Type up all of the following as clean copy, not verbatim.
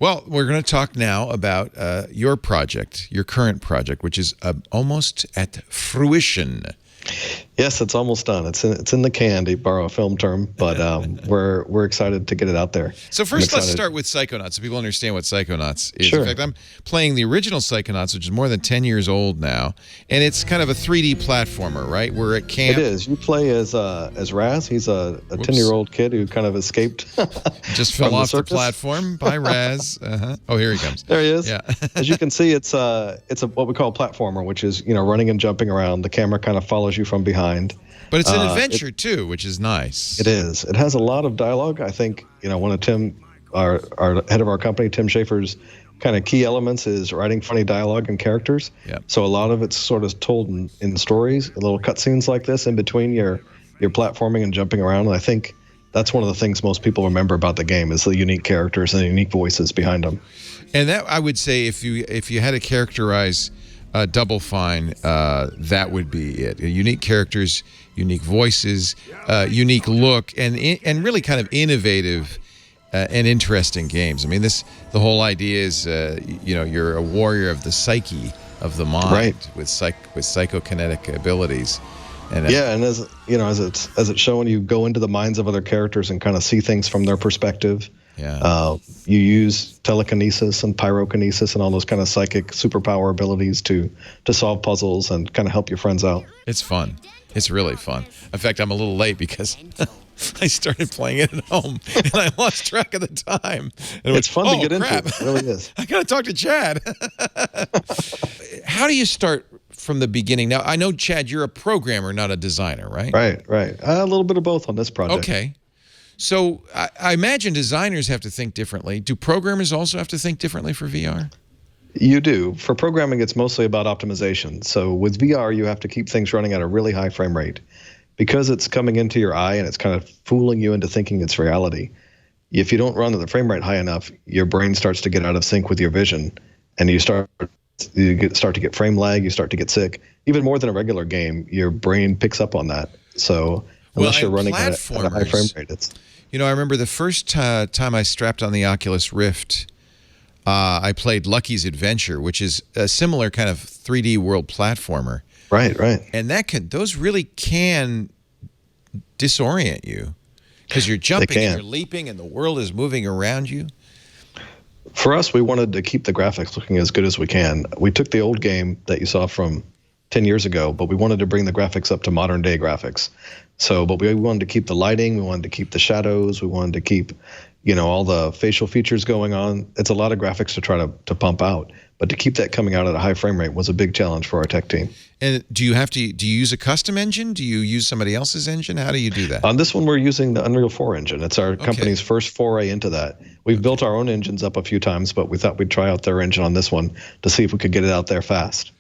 Well, we're going to talk now about your project, your current project, which is almost at fruition. Yes, it's almost done. It's in the can, to borrow a film term, but we're excited to get it out there. So first, let's start with Psychonauts, so people understand what Psychonauts is. Sure. In fact, I'm playing the original Psychonauts, which is more than 10 years old now, and it's kind of a 3D platformer, right? We're at camp. It is. You play as Raz. He's a 10-year-old kid who kind of escaped. Just fell off the platform by Raz. Oh, here he comes. There he is. Yeah. As you can see, it's what we call a platformer, which is running and jumping around. The camera kind of follows you from behind. But it's an adventure too, which is nice. It is. It has a lot of dialogue. I think one of our head of our company, Tim Schafer's kind of key elements is writing funny dialogue and characters. Yep. So a lot of it's sort of told in stories, little cutscenes like this in between your platforming and jumping around. And I think that's one of the things most people remember about the game is the unique characters and the unique voices behind them. And that, I would say, if you had to characterize Double Fine, that would be it. Unique characters, unique voices, unique look, and really kind of innovative and interesting games. I mean, the whole idea is you're a warrior of the psyche of the mind, right, with psychokinetic abilities. And and as it's showing, you go into the minds of other characters and kind of see things from their perspective. Yeah. You use telekinesis and pyrokinesis and all those kind of psychic superpower abilities to solve puzzles and kind of help your friends out. It's fun. It's really fun. In fact, I'm a little late because I started playing it at home and I lost track of the time. And it's fun to get crap. into. It really is. I got to talk to Chad. How do you start from the beginning? Now, I know, Chad, you're a programmer, not a designer, right? Right. A little bit of both on this project. Okay. So I imagine designers have to think differently. Do programmers also have to think differently for VR? You do. For programming, it's mostly about optimization. So with VR, you have to keep things running at a really high frame rate. Because it's coming into your eye and it's kind of fooling you into thinking it's reality. If you don't run at the frame rate high enough, your brain starts to get out of sync with your vision, and you start to get frame lag, you start to get sick. Even more than a regular game, your brain picks up on that. So unless you're running at a high frame rate, it's... I remember the first time I strapped on the Oculus Rift, I played Lucky's Adventure, which is a similar kind of 3D world platformer. Right. And those really can disorient you because you're jumping and you're leaping and the world is moving around you. For us, we wanted to keep the graphics looking as good as we can. We took the old game that you saw from 10 years ago, but we wanted to bring the graphics up to modern day graphics. But we wanted to keep the lighting, we wanted to keep the shadows, we wanted to keep, all the facial features going on. It's a lot of graphics to try to pump out, but to keep that coming out at a high frame rate was a big challenge for our tech team. And do you use a custom engine? Do you use somebody else's engine? How do you do that? On this one, we're using the Unreal 4 engine. It's our company's first foray into that. We've built our own engines up a few times, but we thought we'd try out their engine on this one to see if we could get it out there fast.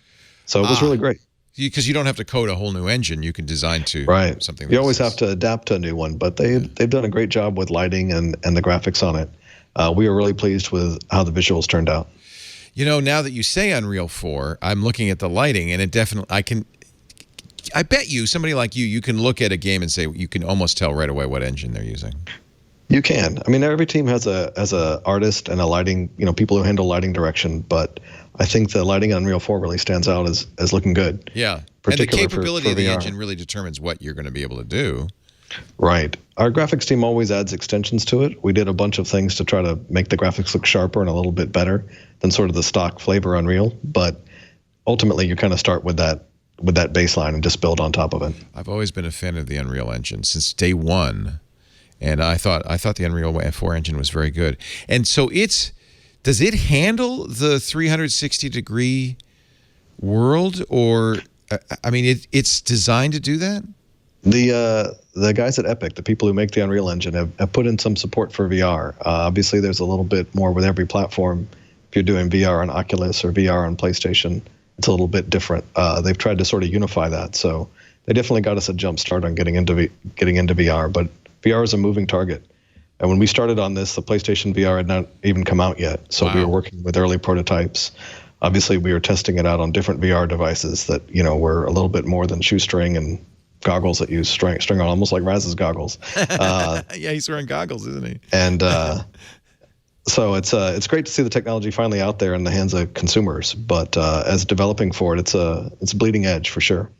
So it was really great. Because you don't have to code a whole new engine. You can design to something. You always have to adapt to a new one, but they've done a great job with lighting and the graphics on it. We were really pleased with how the visuals turned out. Now that you say Unreal 4, I'm looking at the lighting, and it definitely, I bet somebody like you can look at a game and say, you can almost tell right away what engine they're using. You can. I mean, every team has a artist and a lighting, people who handle lighting direction, but I think the lighting on Unreal 4 really stands out as looking good. Yeah, and the capability of the engine really determines what you're going to be able to do. Right. Our graphics team always adds extensions to it. We did a bunch of things to try to make the graphics look sharper and a little bit better than sort of the stock flavor Unreal, but ultimately you kind of start with that baseline and just build on top of it. I've always been a fan of the Unreal Engine since day one, and I thought the Unreal 4 engine was very good. And so does it handle the 360-degree world, or it's designed to do that? The guys at Epic, the people who make the Unreal Engine, have put in some support for VR. Obviously, there's a little bit more with every platform. If you're doing VR on Oculus or VR on PlayStation, it's a little bit different. They've tried to sort of unify that, so they definitely got us a jump start on getting into VR. But VR is a moving target. And when we started on this, the PlayStation VR had not even come out yet, so we were working with early prototypes. Obviously, we were testing it out on different VR devices that were a little bit more than shoestring and goggles that you string on, almost like Raz's goggles. Yeah, he's wearing goggles, isn't he? And So it's great to see the technology finally out there in the hands of consumers. But as developing for it, it's a bleeding edge for sure.